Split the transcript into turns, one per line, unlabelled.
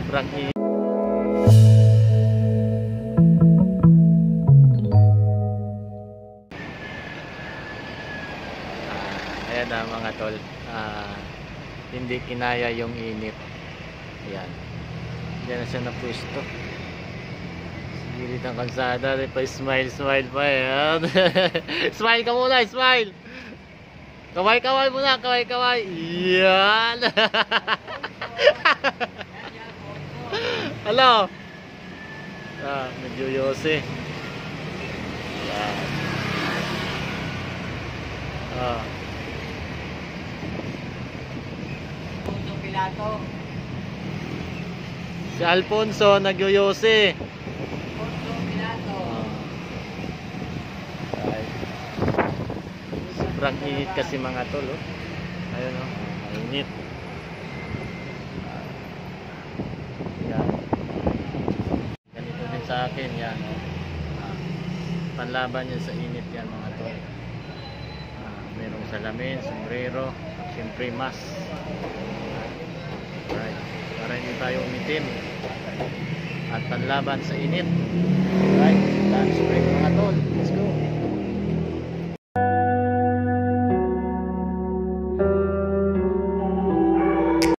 Sobrang init. Ayan na mga tol. Hindi kinaya yung init. Ayan. Diyan na siya napwesto. Gilid ng kalsada. Smile pa yan. Smile ka muna, smile. Kaway muna, kaway. Yan. Hello. Medyo yose. Yan. Si Alfonso nagyoyose. Sobrang init kasi mga tol, oh. Ayun, oh, mainit. Yan. Ganito din sa akin, yan, oh. Panlaban yan sa init yan mga tol. Merong salamin, sombrero, siyempre mask. Right. Para hindi tayo umitim. At panlaban sa init. Right.